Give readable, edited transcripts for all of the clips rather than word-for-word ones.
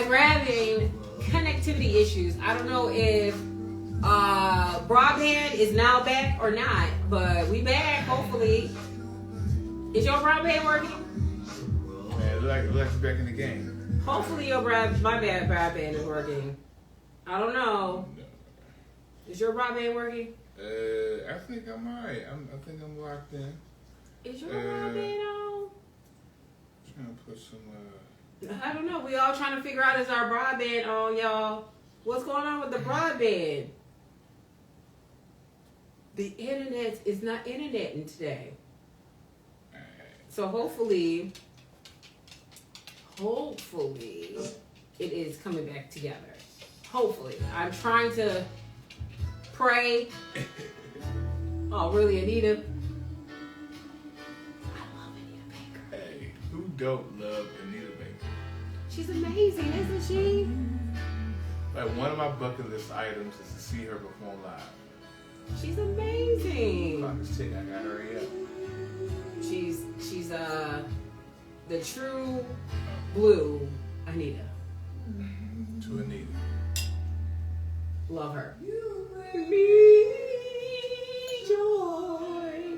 guys, we're having connectivity issues. I don't know if broadband is now back or not, but we back, hopefully. Is your broadband working? Man, it looks like it's back in the game. Hopefully my broadband is working. I don't know. Is your broadband working? I think I'm alright. I think I'm locked in. Is your broadband on? Trying to put some. I don't know. We all trying to figure out, is our broadband on, y'all? What's going on with the broadband? The internet is not interneting today. So hopefully it is coming back together. Hopefully. I'm trying to pray. Oh, really, Anita? I love Anita Baker. Hey, who don't love Anita Baker? She's amazing, isn't she? Like, one of my bucket list items is to see her perform live. She's amazing. Clock is ticking. I gotta hurry up. She's the true blue Anita. To Anita. Love her. You bring me joy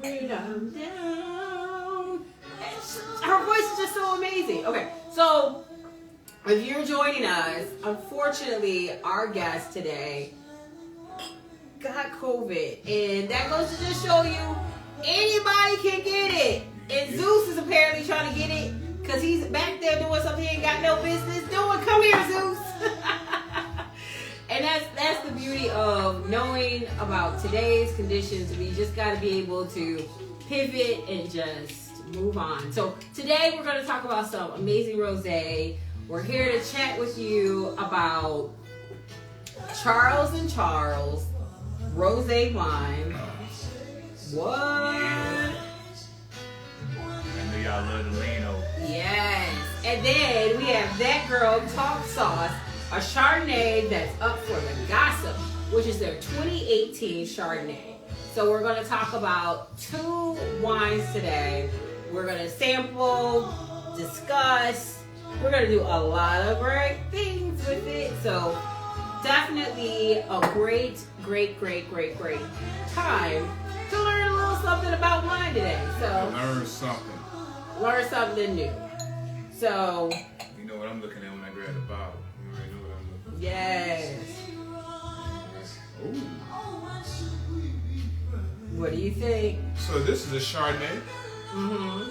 when I'm down. Her voice is just so amazing. Okay, so if you're joining us, unfortunately, our guest today got COVID, and that goes to just show you anybody can get it. And Zeus is apparently trying to get it because he's back there doing something he ain't got no business doing. Come here, Zeus. And that's the beauty of knowing about today's conditions. We just got to be able to pivot and just move on. So today we're going to talk about some amazing rosé. We're here to chat with you about Charles & Charles rosé wine. What? I know y'all love the lean over. Yes. And then we have That Girl Talk Sauce, a Chardonnay that's up for the gossip, which is their 2018 Chardonnay. So we're going to talk about 2 wines today. We're going to sample, discuss. We're going to do a lot of great things with it. So definitely a great time to learn a little something about wine today. So learn something new. So you know what I'm looking at when I grab the bottle. You already know what I'm looking at. Yes. Ooh. What do you think? So this is a Chardonnay. Mm-hmm. Ooh.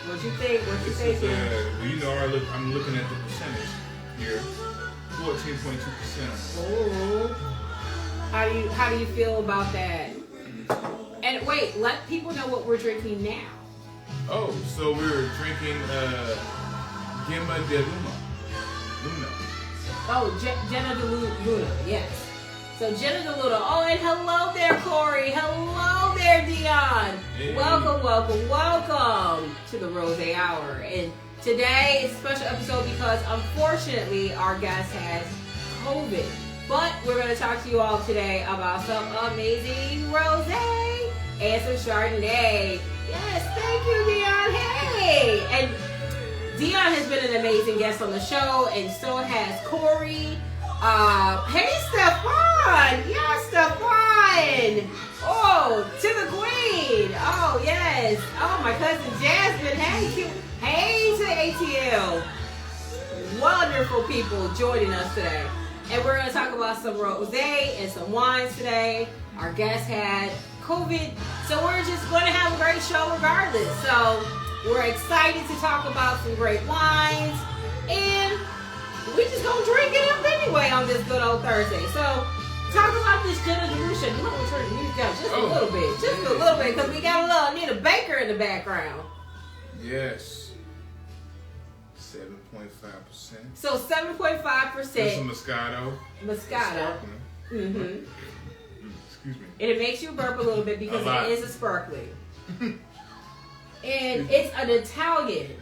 What you think? What you This think? is you know, I'm looking at the percentage here. 14.2%. Oh. How do you feel about that? And wait, let people know what we're drinking now. Oh, so we're drinking Gema de Luna. Oh, Jenna de Luna, yes. So Jenna de Luna. Oh, and hello there, Corey. Hello there, Dion. Hey. Welcome to the Rosé Hour. And today is a special episode because unfortunately our guest has COVID. But we're going to talk to you all today about some amazing rosé and some Chardonnay. Yes, thank you, Dion. Hey! And Dion has been an amazing guest on the show, and so has Corey. Hey, Stefan! Yeah, Stefan! Oh, to the queen! Oh, yes. Oh, my cousin Jasmine. Hey, cute. Hey to ATL. Wonderful people joining us today. And we're going to talk about some rosé and some wines today. Our guest had COVID, so we're just going to have a great show regardless. So we're excited to talk about some great wines, and we just going to drink it up anyway on this good old Thursday. So talk about this Jenna de Luna. You want to turn the music down just a little bit, because we got a little Anita Baker in the background. Yes. 7.5%. So 7.5%. This is Moscato. Mm-hmm. Excuse me. And it makes you burp a little bit because it is a sparkling. And it's an Italian.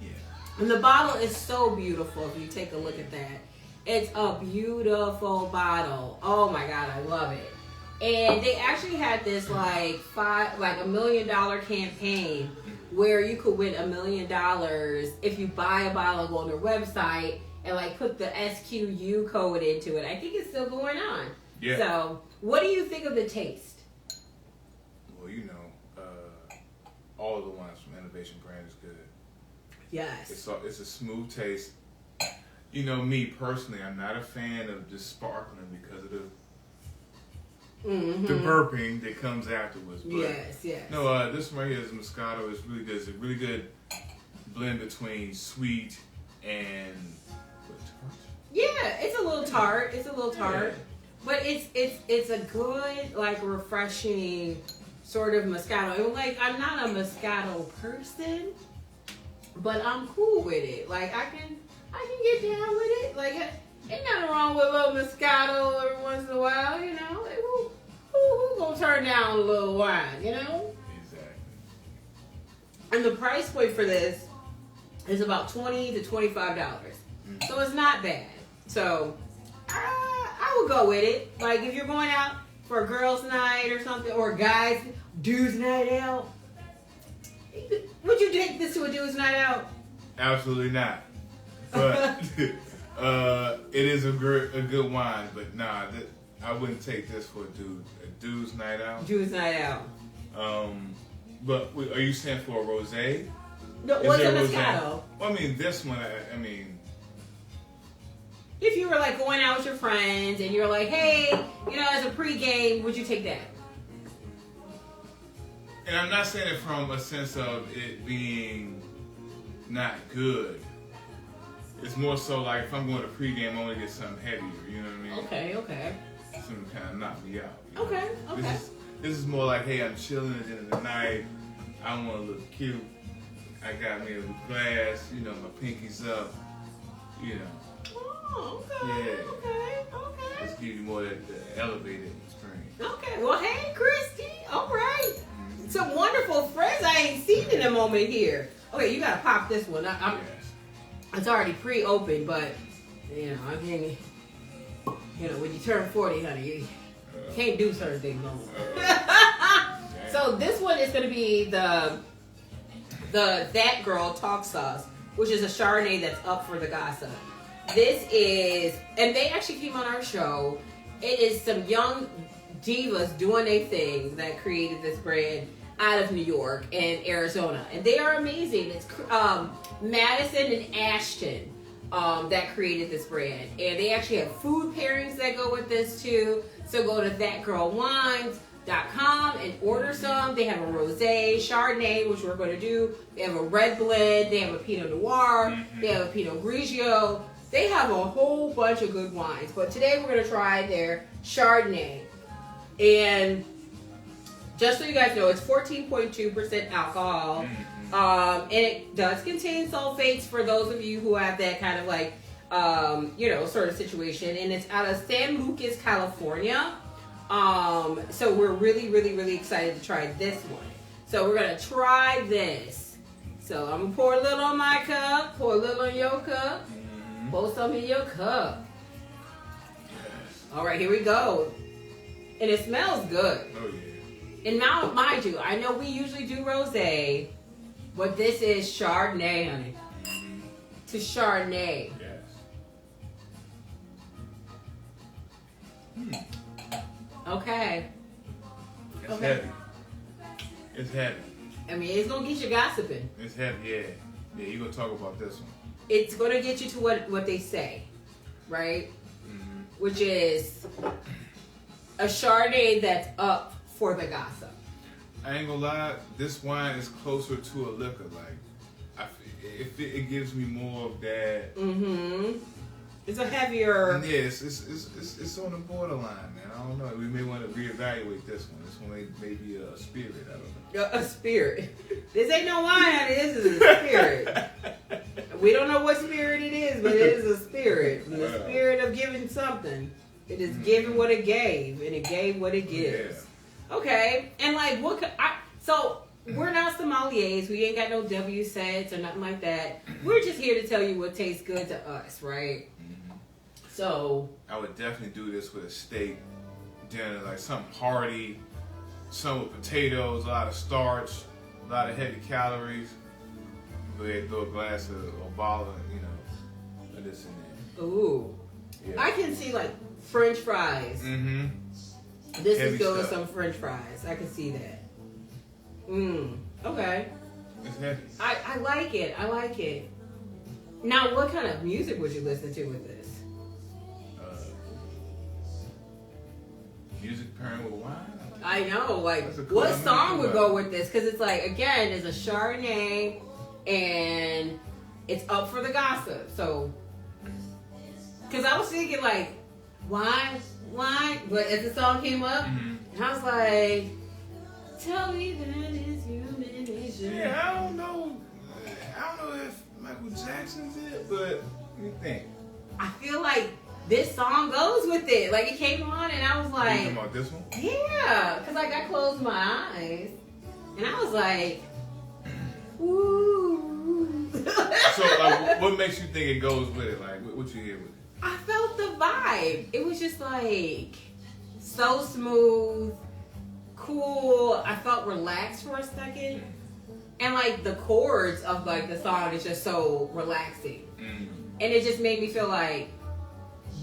Yeah. And the bottle is so beautiful if you take a look at that. It's a beautiful bottle. Oh my God, I love it. And they actually had this like $1 million campaign where you could win $1 million if you buy a bottle, go on their website and like put the SQU code into it. I think it's still going on. Yeah. So, what do you think of the taste? Well, you know, all of the wines from Innovation Brand is good. Yes. It's a smooth taste. You know, me personally, I'm not a fan of just sparkling because of the burping that comes afterwards. But yes. no, this one right here is Moscato. It's really good. It's a really good blend between sweet and tart. Yeah, it's a little tart. Yeah. But it's a good, like, refreshing sort of Moscato. And, like, I'm not a Moscato person, but I'm cool with it. Like, I can get down with it. Like, ain't nothing wrong with a little Moscato every once in a while, you know. Like, who gonna turn down a little wine, you know? Exactly. And the price point for this is about $20 to $25. So it's not bad. So I would go with it. Like, if you're going out for a girls' night or something, or guys' dudes' night out, would you take this to a dude's night out? Absolutely not. But it is a good wine. But nah, I wouldn't take this for a dude's night out. Dude's night out. But are you saying for a rosé? No, what's a Moscato? Well, I mean, this one, I mean... If you were, like, going out with your friends and you're like, hey, you know, as a pregame, would you take that? And I'm not saying it from a sense of it being not good. It's more so like if I'm going to pregame, I want to get something heavier, you know what I mean? Okay. Something kind of knock me out. You know? Okay. This is more like, hey, I'm chilling at the end of the night. I want to look cute. I got me a glass, you know, my pinky's up, you know. Oh, okay. Yeah. Okay. Let's give you more of the elevated experience. Okay. Well, hey, Christy. All right. Some wonderful friends I ain't seen in a moment here. Okay, you gotta pop this one. Yes. It's already pre-opened, but you know, I mean, you know, when you turn 40, honey, you can't do certain things no more. So this one is gonna be the That Girl Talk Sauce, which is a Chardonnay that's up for the gossip. This is, and they actually came on our show. It is some young divas doing their thing that created this brand out of New York and Arizona, and they are amazing. It's Madison and Ashton that created this brand, and they actually have food pairings that go with this too. So go to thatgirlwines.com and order some. They have a rosé, Chardonnay, which we're going to do. They have a red blend. They have a Pinot Noir. They have a Pinot Grigio. They have a whole bunch of good wines, but today we're going to try their Chardonnay. And just so you guys know, it's 14.2% alcohol. And it does contain sulfates for those of you who have that kind of like, you know, sort of situation. And it's out of San Lucas, California. So we're really, really, really excited to try this one. So we're going to try this. So I'm going to pour a little on my cup, pour a little on your cup, pour some in your cup. All right, here we go. And it smells good. Oh, yeah. And now, mind you, I know we usually do rosé, but this is Chardonnay, honey. To Chardonnay. Yes. Okay. It's heavy. It's heavy. I mean, it's going to get you gossiping. It's heavy, yeah. Yeah, you're going to talk about this one. It's going to get you to what they say, right? Which is a Chardonnay that's up for the gossip. I ain't gonna lie, this wine is closer to a liquor. Like, it gives me more of that. It's a heavier. Yeah, it's on the borderline, man. I don't know. We may want to reevaluate this one. This one may be a spirit. I don't know. A spirit. This ain't no wine, honey. This is a spirit. We don't know what spirit it is, but it is a spirit. The spirit of giving something. It is giving what it gave, and it gave what it gives. Yeah. Okay, and like so we're not sommeliers. We ain't got no W sets or nothing like that. We're just here to tell you what tastes good to us, right? So I would definitely do this with a steak, dinner, like something hearty, something with potatoes, a lot of starch, a lot of heavy calories. Go ahead and throw a glass of a bottle of, of this in there. Ooh. Yeah. I can see like French fries. Mm-hmm. This Heavy is good with stuff. some French fries. I can see that. Okay. It's heavy. I like it. I like it. Now, what kind of music would you listen to with this? Music pairing with wine. I know, like, That's a cool what song American would vibe. go with this? Because it's like, again, it's a Chardonnay, and it's up for the gossip. So, because I was thinking, like, wine, but as the song came up, Mm-hmm. and I was like, tell me that it's human nature. Yeah, I don't know if Michael Jackson's it, but what do you think? I feel like this song goes with it. Like, it came on, and I was You like, talking about this one? yeah, because like I closed my eyes, and I was like, ooh. So, like, what makes you think it goes with it? Like, what you hear with it? I felt the vibe. It was just like so smooth, cool. I felt relaxed for a second, and like the chords of like the song is just so relaxing, and it just made me feel like,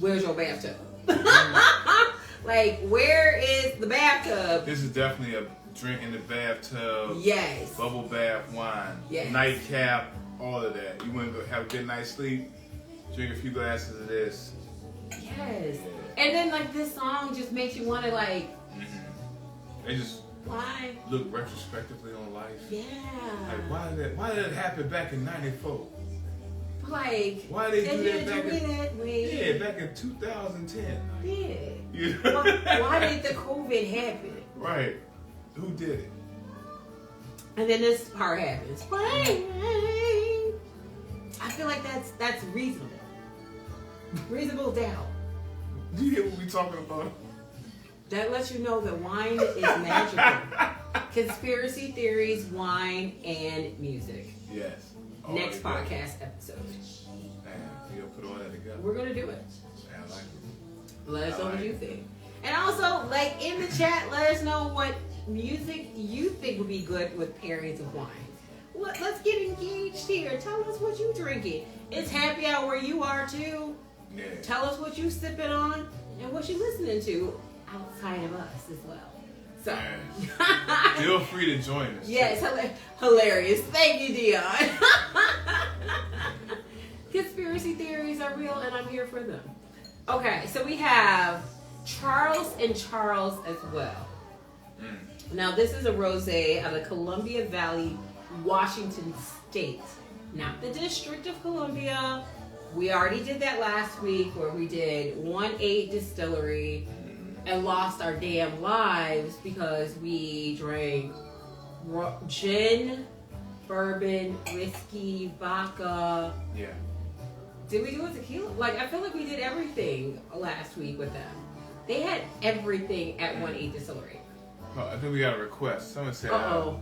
where's your bathtub? Like, where is the bathtub? This is definitely a drink in the bathtub. Yes. Bubble bath wine. Yes. Nightcap. All of that. You want to go have a good night's sleep? Drink a few glasses of this. Yes. And then like this song just makes you want to like, They just why? look retrospectively on life. Yeah. Like, why did it happen back in '94? Like, Why they said do you that back do it in? that way. Yeah, back in 2010. Yeah. Yeah. Why did the COVID happen? Right. Who did it? And then this part happens. I feel like that's reasonable. Reasonable doubt. Do you hear what we talking about? That lets you know that wine is magical. Conspiracy theories, wine, and music. Yes. Next together. podcast episode. Man, you gonna put all that together. We're gonna do it. Man, I like it. Let us know I what like you it. think. And also, like in the chat, let us know what music you think would be good with pairings of wine. Let's get engaged here. Tell us what you drinking. It's happy hour where you are too. Yeah. Tell us what you sipping on and what you listening to outside of us as well. So, Feel free to join us. yes, hilarious. Thank you, Dion. Conspiracy theories are real, and I'm here for them. Okay, so we have Charles and Charles as well. Now, this is a rosé out of Columbia Valley, Washington State. Not the District of Columbia. We already did that last week where we did 1-8 distillery and lost our damn lives because we drank gin, bourbon, whiskey, vodka. Yeah. Did we do a tequila? Like, I feel like we did everything last week with them. They had everything at 1-8 distillery. Oh, I think we got a request. Someone said, Uh-oh.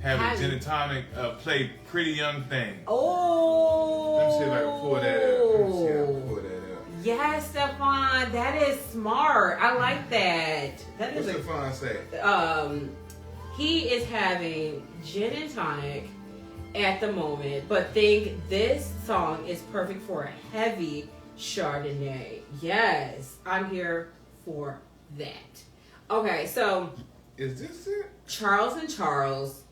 have a gin and tonic play Pretty Young Thing. Oh. Let me see if I can pull that up. Let me see if I can pull that up. Yes, Stefan, that is smart. I like that. That is What's Stefan say? He is having gin and tonic at the moment, but think this song is perfect for a heavy Chardonnay. Yes, I'm here for that. Okay, so Is this it? Charles and Charles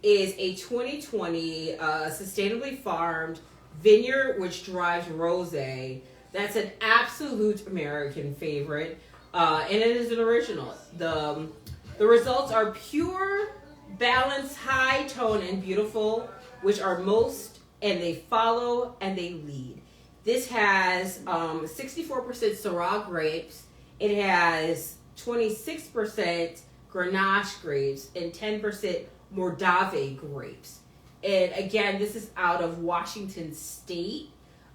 is a 2020 sustainably farmed vineyard which drives rosé. That's an absolute American favorite, and it is an original. The results are pure, balanced, high tone, and beautiful, which are most, and they follow and they lead. This has 64% Syrah grapes. It has 26% Grenache grapes and 10% Mordave grapes. And again, this is out of Washington State.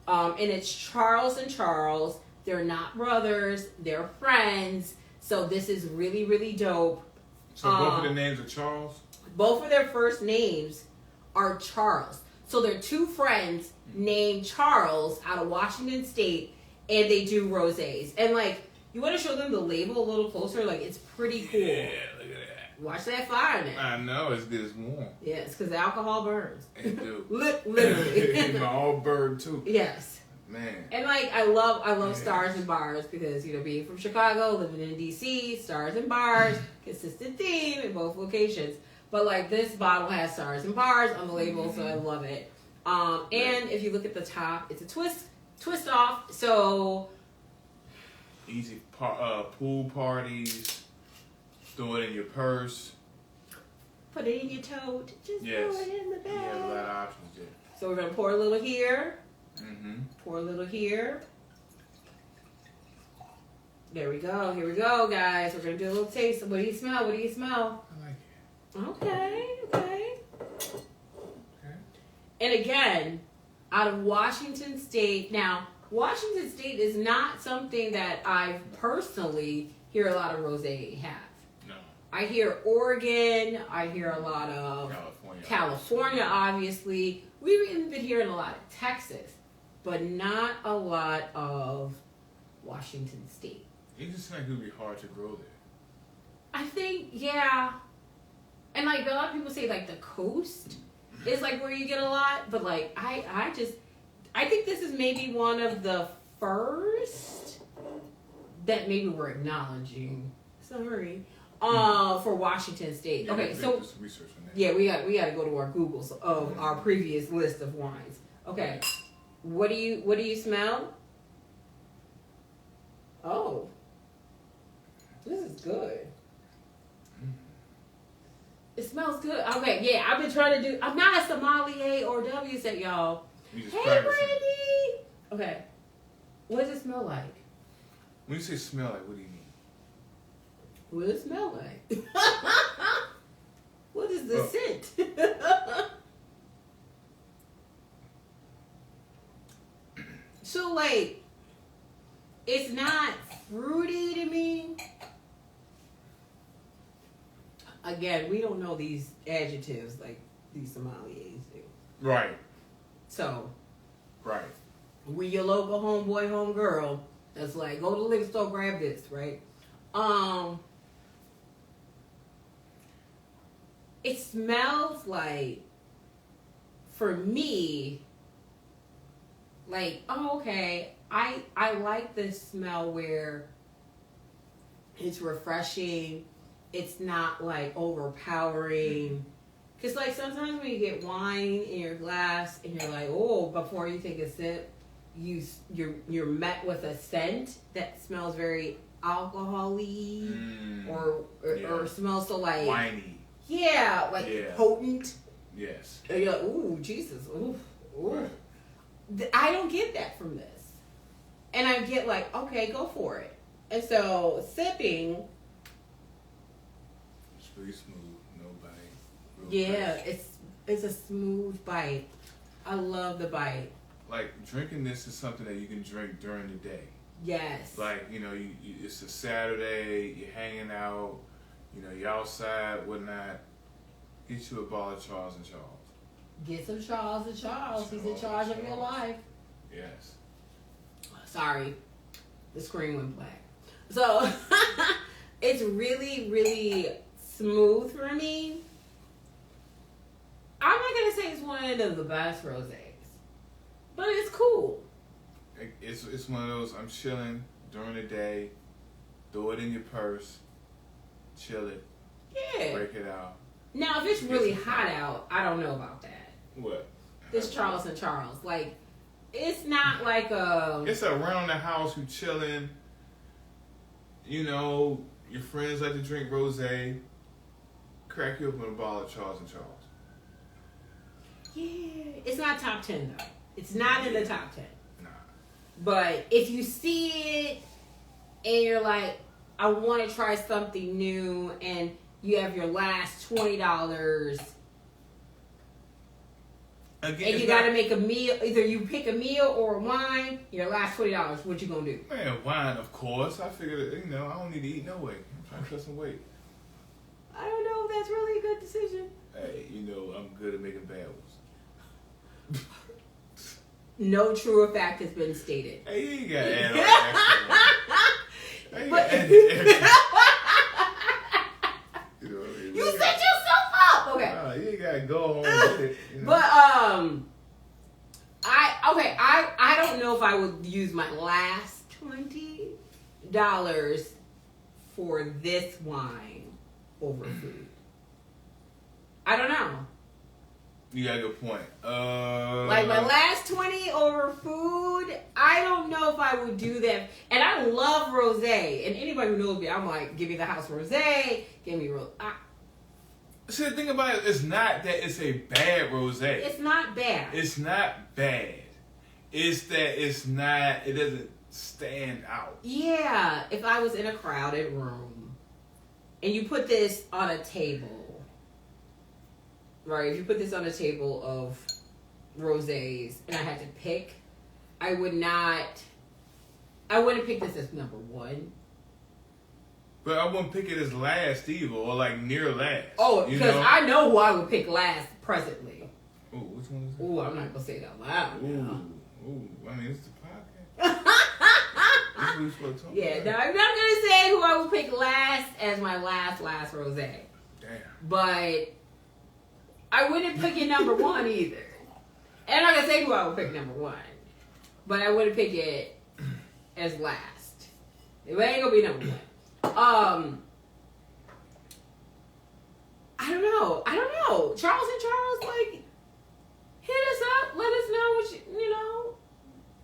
And it's Charles and Charles. They're not brothers. They're friends. So this is really, really dope. So both of the names are Charles? Both of their first names are Charles. So they're two friends named Charles out of Washington State. And they do rosés. And like, You want to show them the label a little closer? Like, it's pretty cool. Yeah, look at that. Watch that fire now. I know, it's good as warm. Yeah, it's because the alcohol burns. It do. Literally. My all bird, too. Yes. Man. And, like, I love stars and bars because, you know, being from Chicago, living in D.C., stars and bars, consistent theme in both locations. But, like, this bottle has stars and bars on the label, so I love it. And if you look at the top, it's a twist off, so... Easy pool parties. Throw it in your purse. Put it in your tote. Just throw it in the bag. You have a lot of options there. So we're going to pour a little here. Mm-hmm. Pour a little here. There we go. Here we go, guys. We're going to do a little taste. What do you smell? What do you smell? I like it. Okay. And again, out of Washington State. Now, Washington State is not something that I personally hear a lot of rosé have. No. I hear Oregon. I hear a lot of California, obviously. We've even been hearing a lot of Texas, but not a lot of Washington State. It just seems like it would be hard to grow there. I think, yeah. And like a lot of people say, like the coast is like where you get a lot, but like I think this is maybe one of the first that maybe we're acknowledging. Sorry. For Washington State. Yeah, Okay, so research on that. yeah, we got to go to our Googles of our previous list of wines. Okay, what do you smell? Oh, this is good. It smells good. Okay, yeah, I've been trying to do. I'm not a sommelier or W set, y'all. Hey, Brandy. Okay, what does it smell like? When you say smell like, what do you mean? What does it smell like? What is the scent? So, like, it's not fruity to me. Again, we don't know these adjectives like these sommeliers do. Right. So, right. We your local homeboy, homegirl. That's like, go to the liquor store, grab this, right? It smells like, for me, like, oh, okay, I like this smell where it's refreshing. It's not like overpowering. Because like sometimes when you get wine in your glass and you're like, oh, before you take a sip, you're met with a scent that smells very alcohol-y or smells so like winey. Yeah, like potent. Yes. And you're like, ooh, Jesus, ooh. Right. I don't get that from this. And I get like, okay, go for it. And so sipping. It's really smooth, no bite. Yeah, it's a smooth bite. I love the bite. Like drinking this is something that you can drink during the day. Yes. Like, you know, it's a Saturday, you're hanging out, you know, you're outside, whatnot. Get you a bottle of Charles & Charles. Get some Charles & Charles. He's in charge of your life. Yes. Sorry. The screen went black. So, it's really, really smooth for me. I'm not going to say it's one of the best rosés, but it's cool. It's one of those, I'm chilling during the day, throw it in your purse, chill it, break it out. Now, if it's really hot out, I don't know about that. What? This Charles & Charles. Like, it's not like a... It's around the house, you chilling. You know, your friends like to drink rosé. Crack you open a bottle of Charles & Charles. Yeah. It's not top 10, though. It's not in the top 10. Nah. But if you see it and you're like, I want to try something new, and you have your last $20, again, and you got to make a meal. Either you pick a meal or a wine. Your last $20, what you gonna do? Man, wine, of course. I figured, you know, I don't need to eat no way. I'm trying to cut some weight. I don't know if that's really a good decision. Hey, you know, I'm good at making bad ones. No truer fact has been stated. Hey, you got to add on extra. But You know what I mean? You set yourself up. Okay. Nah, you ain't gotta go on with it. You know? But I don't know if I would use my last $20 for this wine over food. I don't know. You got a good point. Like my last 20 over food, I don't know if I would do that. And I love rosé. And anybody who knows me, I'm like, give me the house rosé, give me rosé. See, the thing about it, it's not that it's a bad rosé. It's not bad. It's not bad. It's that it doesn't stand out. Yeah, if I was in a crowded room and you put this on a table, right? If you put this on a table of rosés and I had to pick, I wouldn't pick this as number one. But I wouldn't pick it as last either, or like near last. Oh, because I know who I would pick last presently. Ooh, which one is it? Ooh, I'm not gonna say it out loud. Ooh, I mean, it's the podcast. That's what we're supposed to talk Yeah, about. no, I'm not gonna say who I would pick last as my last rosé. Damn. But I wouldn't pick it number one either. And I'm not gonna say who I would pick number one. But I wouldn't pick it as last. It ain't gonna be number one. I don't know. Charles and Charles, like, hit us up. Let us know what you know.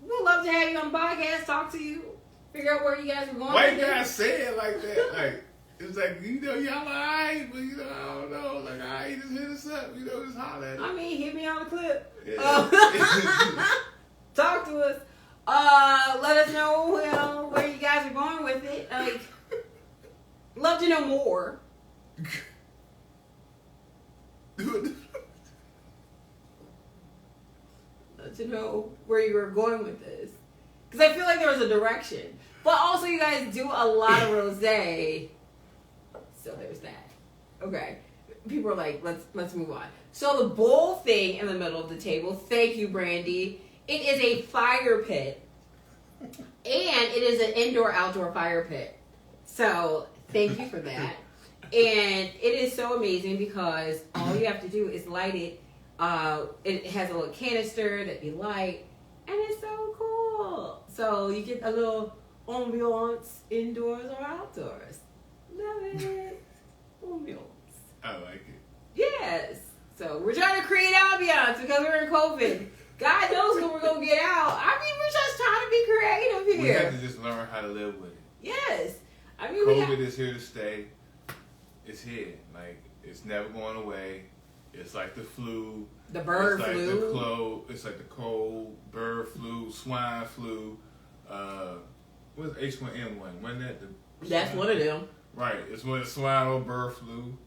We'd love to have you on the podcast, talk to you, figure out where you guys are going. Why you guys say it like that? Like, it's like, y'all alright, but I don't know. Like, alright, just hit us up. Just holler at us. I mean, hit me on the clip. Yeah. Talk to us. Let us know where you guys are going with it. Like, love to know more. Love to know where you were going with this. Because I feel like there was a direction. But also you guys do a lot of rosé. So there's that. Okay. People are like, let's move on. So the bowl thing in the middle of the table, thank you, Brandy. It is a fire pit. And it is an indoor-outdoor fire pit. So thank you for that. And it is so amazing because all you have to do is light it. It has a little canister that you light. And it's so cool. So you get a little ambiance indoors or outdoors. Love it. Ambiance. I like it. Yes. So we're trying to create ambiance because we're in COVID. God knows when we're going to get out. I mean, we're just trying to be creative here. We have to just learn how to live with it. Yes. I mean, COVID is here to stay. It's here. Like, it's never going away. It's like the flu. The bird flu. It's like the cold, bird flu, swine flu. What's H1N1? Wasn't that the... That's one of them. Right. It's one of the swine or bird flu.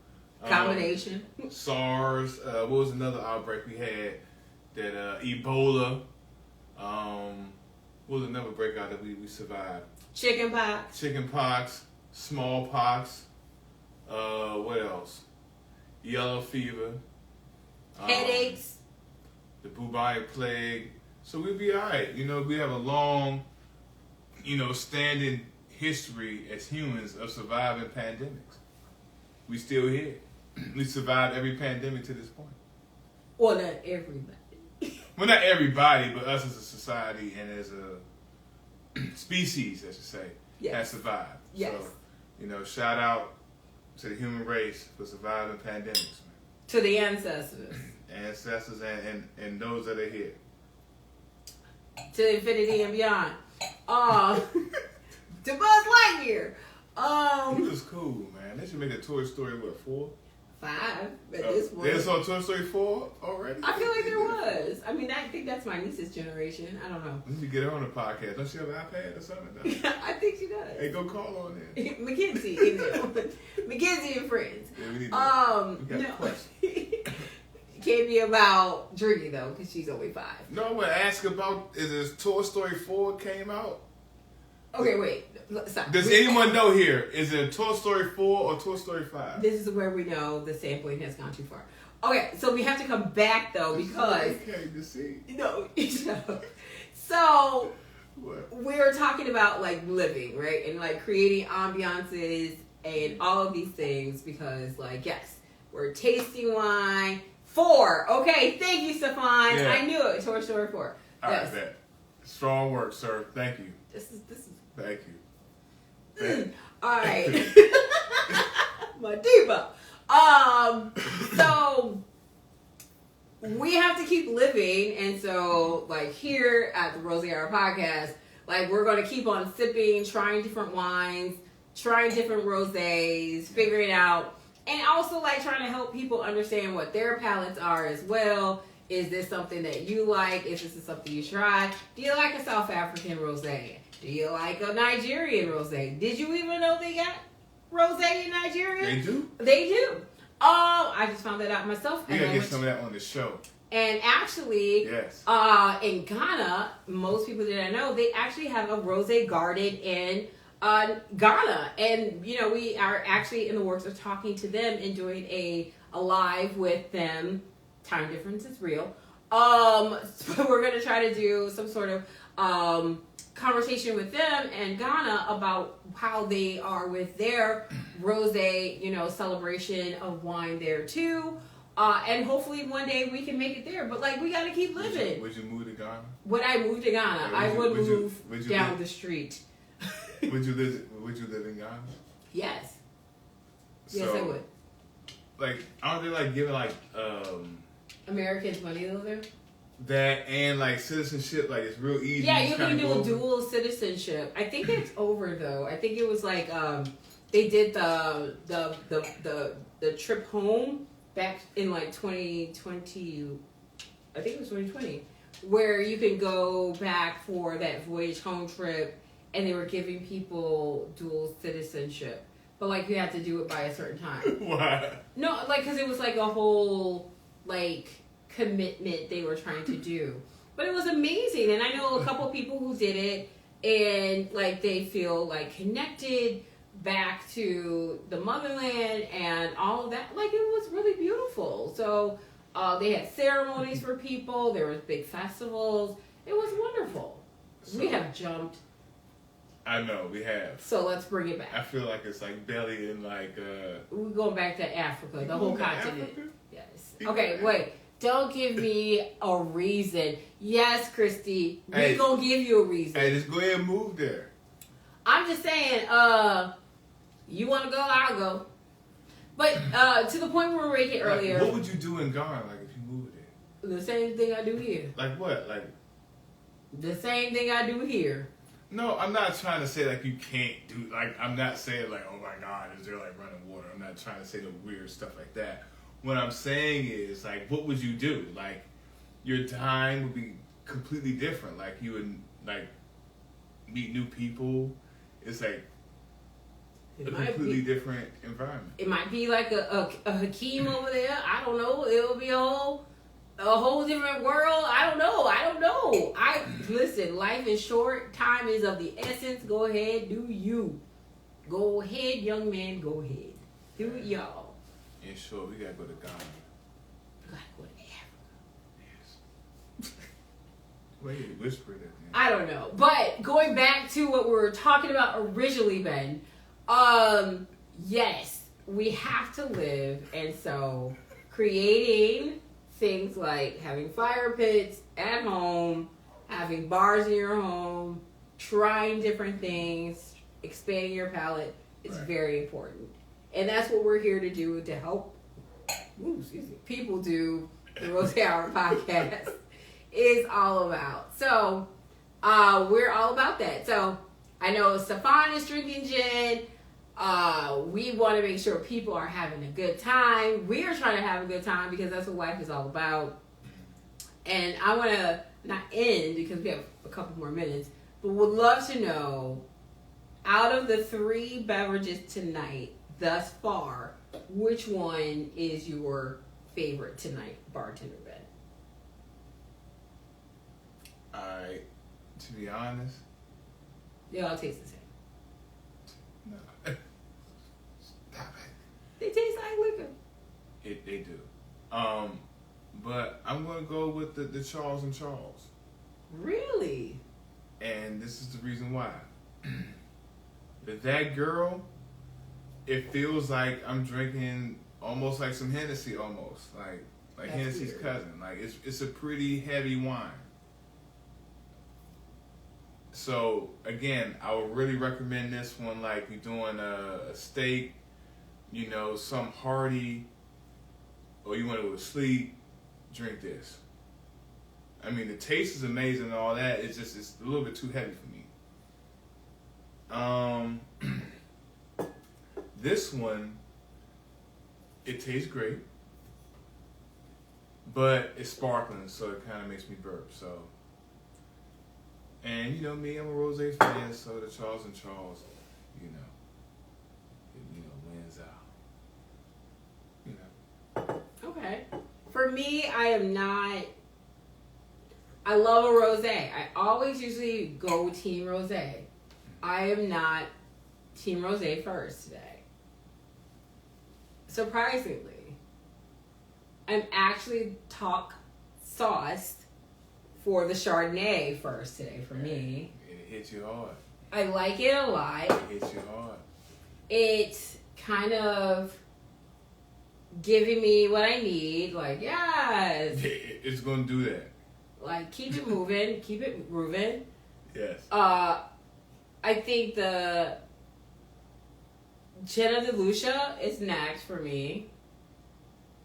Combination. SARS. What was another outbreak we had? That Ebola. What was another breakout that we survived? Chickenpox. Smallpox. What else? Yellow fever. Headaches. The bubonic plague. So we'll be alright. We have a long, standing history as humans of surviving pandemics. We still here. We survived every pandemic to this point. Well, not everybody. Well, not everybody, but us as a society and as a species, I should say, has survived. Yes. So, shout out to the human race for surviving pandemics. Man. To the ancestors. Ancestors and those that are here. To infinity and beyond. To Buzz Lightyear. He was cool, man. They should make a Toy Story, 4? 5 at this point. There's on Toy Story 4 already? I feel like there was. I mean, I think that's my niece's generation. I don't know. You should get her on the podcast. Don't she have an iPad or something? I think she does. Hey, go call on there. Mackenzie, email. Mackenzie and friends. Yeah, we need to. We got a question. It can't be about drinking though, because she's only 5. No, I want to ask about, is this Toy Story 4 came out? Okay, wait. Stop. Does anyone know here? Is it Toy Story 4 or Toy Story 5? This is where we know the sampling has gone too far. Okay, so we have to come back though because okay to see. no. So What? we're talking about like living, right? And like creating ambiances and all of these things because like, yes, we're tasting wine. 4. Okay, thank you, Stefan. Yeah. I knew it. Toy Story 4. All Yes. right, bet. Strong work, sir. Thank you. This is Thank you. all right. My diva. So we have to keep living, and so like here at the Rosé Hour podcast, like we're gonna keep on sipping, trying different wines, trying different rosés, figuring out, and also like trying to help people understand what their palates are as well. Is this something that you like? Is this something you try? Do you like a South African rosé? Do you like a Nigerian rosé? Did you even know they got rosé in Nigeria? They do? They do. Oh, I just found that out myself. We gotta get some of that on the show. And actually, yes. In Ghana, most people didn't know, they actually have a rosé garden in Ghana. And, you know, we are actually in the works of talking to them and doing a live with them. Time difference is real. So we're going to try to do some sort of conversation with them and Ghana about how they are with their rosé, you know, celebration of wine there too. And hopefully one day we can make it there. But like we got to keep living. Would you move to Ghana? When I move to Ghana, I would move down the street. Would you live in Ghana? Yes. So, Yes, I would. Like, aren't they like giving like Americans money though there? that and like citizenship? Like it's real easy. Yeah, you can do go dual citizenship. I think it's over though. I think it was like they did the trip home back in like 2020. I think it was 2020, where you can go back for that voyage home trip, and they were giving people dual citizenship, but like you had to do it by a certain time. Why? No, like because it was like a whole like commitment they were trying to do, but it was amazing. And I know a couple people who did it, and like they feel like connected back to the motherland and all of that. Like it was really beautiful. So they had ceremonies for people. There was big festivals. It was wonderful. So, we have jumped. I know we have. So let's bring it back. I feel like it's like belly and like. We're going back to Africa, the whole continent. Africa? Yes. Okay, wait. Don't give me a reason. Yes, Christy, we're gonna give you a reason. Hey, just go ahead and move there. I'm just saying, you wanna go, I'll go. But to the point we were making earlier. What would you do in Ghana, like if you moved there? The same thing I do here. Like what? Like the same thing I do here. No, I'm not trying to say like you can't do like I'm not saying like oh my God is there like running water. I'm not trying to say no weird stuff like that. What I'm saying is like what would you do? Like your time would be completely different. Like you would like meet new people. It's like a completely different environment. It might be like a Hakeem over there. I don't know. It'll be a whole different world. I don't know. Listen, life is short. Time is of the essence. Go ahead, do you. Go ahead, young man, go ahead. Do it, y'all. Yeah, sure, we gotta go to Ghana. We gotta go to Africa. Yes. Wait, whisper that. I don't know. But going back to what we were talking about originally, Ben, yes, we have to live, and so creating things like having fire pits at home, having bars in your home, trying different things, expanding your palate is very important. And that's what we're here to do to help people do the Rosé Hour podcast is all about. So we're all about that. So I know Stefan is drinking gin. We want to make sure people are having a good time. We are trying to have a good time because that's what life is all about. And I want to not end because we have a couple more minutes, but would love to know, out of the 3 beverages tonight thus far, which one is your favorite tonight, Bartender Ben? To be honest, They all taste the same. no. Stop it. They taste like liquor. They do. But I'm gonna go with the Charles and Charles. Really? And this is the reason why. That girl, it feels like I'm drinking almost like some Hennessy, almost like That's Hennessy's weird. cousin. Like it's a pretty heavy wine. So again, I would really recommend this one. Like you're doing a steak, you know, some hearty, or you want to go to sleep, drink this. I mean, the taste is amazing and all that. It's a little bit too heavy for me. This one, it tastes great, but it's sparkling, so it kind of makes me burp. So, and you know me, I'm a Rosé fan, so the Charles and Charles, you know, wins out. You know. Okay. For me, I am not. I love a rosé. I always usually go team rosé. I am not team rosé first today. Surprisingly, I'm actually talk sauced for the Chardonnay first today for me. It hits you hard. I like it a lot. It hits you hard. It's kind of giving me what I need. Like, yes. It's gonna do that. Like, keep it moving. Keep it moving. Yes. I think the Jenna de Lucia is next for me,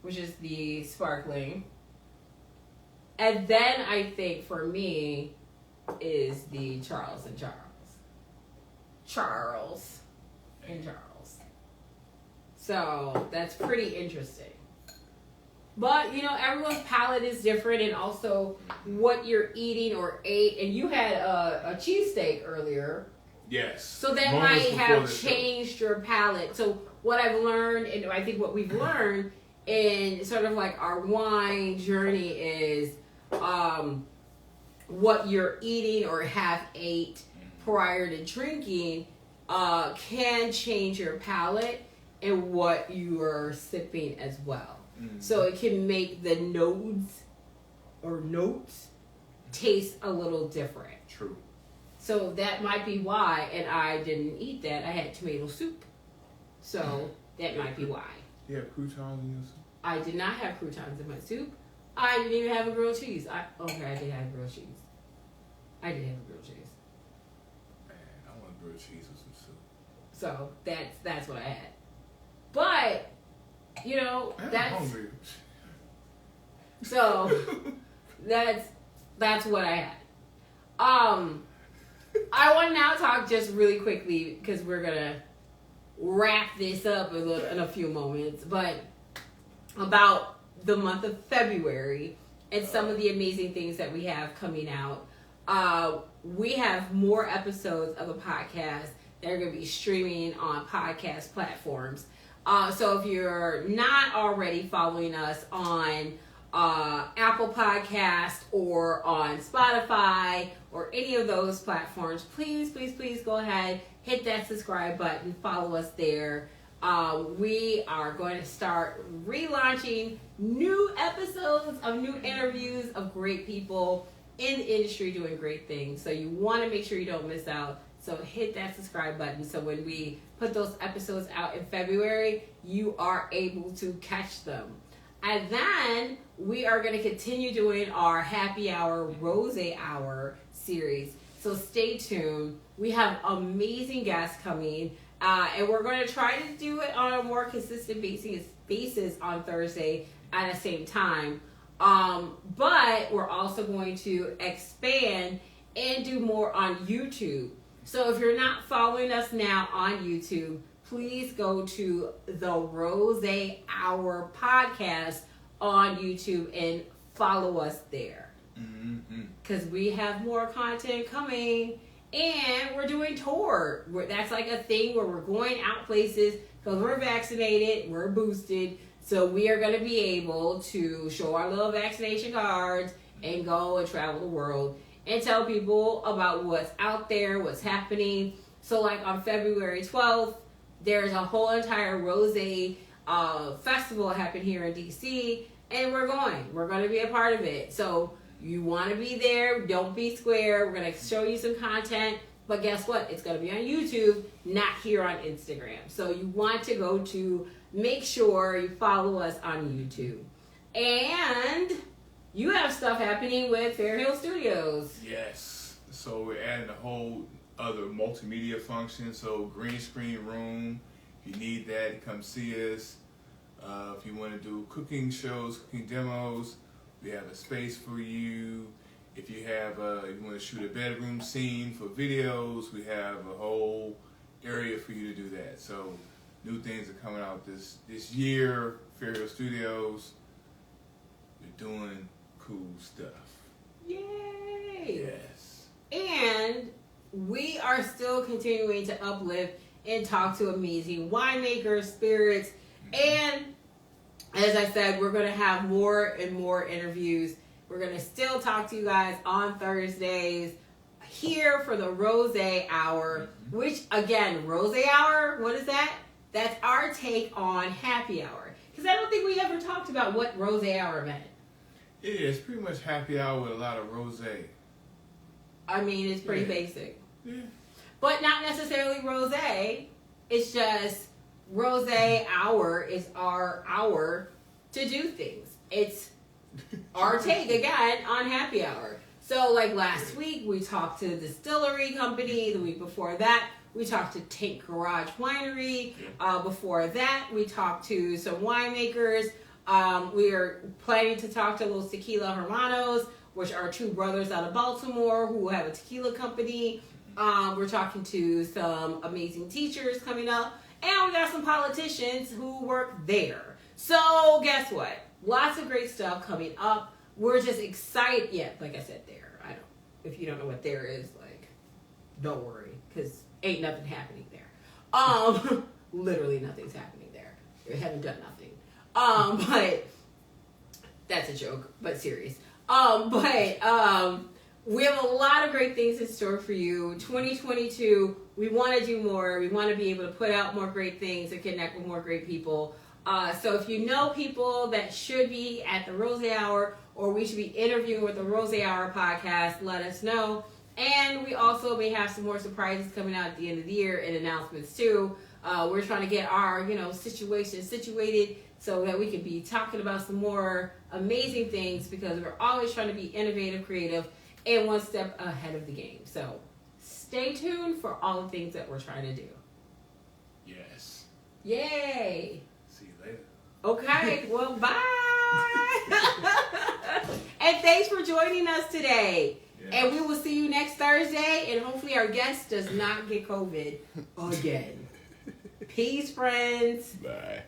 which is the sparkling. And then I think for me is the Charles and Charles. Charles and Charles. So that's pretty interesting. But, you know, everyone's palate is different, and also what you're eating or ate. And you had a cheesesteak earlier. Yes. So that Moments might before have the show. changed your palate. So what I've learned, and I think what we've learned in sort of like our wine journey is what you're eating or have ate prior to drinking can change your palate and what you are sipping as well. So it can make the notes taste a little different. True. So that might be why, and I didn't eat that. I had tomato soup. So that might be why. You have croutons in your soup? I did not have croutons in my soup. I didn't even have a grilled cheese. I did have grilled cheese. I did have a grilled cheese. Man, I want grilled cheese with some soup. So that's what I had. But, you know, I'm that's hungry. so that's what I had. I want to now talk just really quickly because we're gonna wrap this up in a few moments, but about the month of February and some of the amazing things that we have coming out. We have more episodes of the podcast that are going to be streaming on podcast platforms. So if you're not already following us on Apple Podcast or on Spotify or any of those platforms, please go ahead, hit that subscribe button, follow us there. We are going to start relaunching new episodes of new interviews of great people in the industry doing great things. So you want to make sure you don't miss out. So hit that subscribe button so when we put those episodes out in February, you are able to catch them. And then we are going to continue doing our Happy Hour, Rosé Hour series. So stay tuned. We have amazing guests coming. And we're going to try to do it on a more consistent basis on Thursday at the same time. But we're also going to expand and do more on YouTube. So if you're not following us now on YouTube, please go to the Rosé Hour podcast on YouTube and follow us there. Because we have more content coming. And we're doing tour. That's like a thing where we're going out places because we're vaccinated, we're boosted. So we are going to be able to show our little vaccination cards and go and travel the world and tell people about what's out there, what's happening. So like on February 12th, there's a whole entire Rosé festival happening here in DC, and we're going to be a part of it. So You want to be there. Don't be square. We're going to show you some content. But guess what? It's going to be on YouTube, not here on Instagram. So you want to go to make sure you follow us on YouTube. And you have stuff happening with Fair Hill Studios. Yes. So we're adding a whole other multimedia function. So green screen room. If you need that, come see us. If you want to do cooking shows, cooking demos, we have a space for you. If you have, if you want to shoot a bedroom scene for videos, we have a whole area for you to do that. So new things are coming out this year. Fair Hill Studios, we're doing cool stuff. Yay! Yes. And we are still continuing to uplift and talk to amazing winemakers, spirits, and as I said, we're going to have more and more interviews. We're going to still talk to you guys on Thursdays here for the Rosé Hour, which, again, Rosé Hour, what is that? That's our take on happy hour. Because I don't think we ever talked about what Rosé Hour meant. Yeah, it's pretty much happy hour with a lot of rosé. I mean, it's pretty basic. Yeah. But not necessarily rosé. It's just Rosé Hour is our hour to do things. It's our take, again, on happy hour. So, like last week, we talked to the distillery company. The week before that, we talked to Tank Garage Winery. Before that, we talked to some winemakers. We are planning to talk to Los Tequila Hermanos, which are two brothers out of Baltimore who have a tequila company. We're talking to some amazing teachers coming up. And we got some politicians who work there. So guess what? Lots of great stuff coming up. We're just excited. Yeah, like I said, there. If you don't know what there is, like, don't worry, because ain't nothing happening there. Literally nothing's happening there. We haven't done nothing. But that's a joke, but serious. We have a lot of great things in store for you. 2022, we want to do more. We want to be able to put out more great things and connect with more great people. So if you know people that should be at the Rosé Hour or we should be interviewing with the Rosé Hour podcast, let us know. And we also may have some more surprises coming out at the end of the year and announcements too. We're trying to get our, situation situated so that we can be talking about some more amazing things because we're always trying to be innovative, creative, and one step ahead of the game. So stay tuned for all the things that we're trying to do. Yes. Yay. See you later. Okay, well, bye. And thanks for joining us today. Yes. And we will see you next Thursday. And hopefully our guest does not get COVID again. Peace, friends. Bye.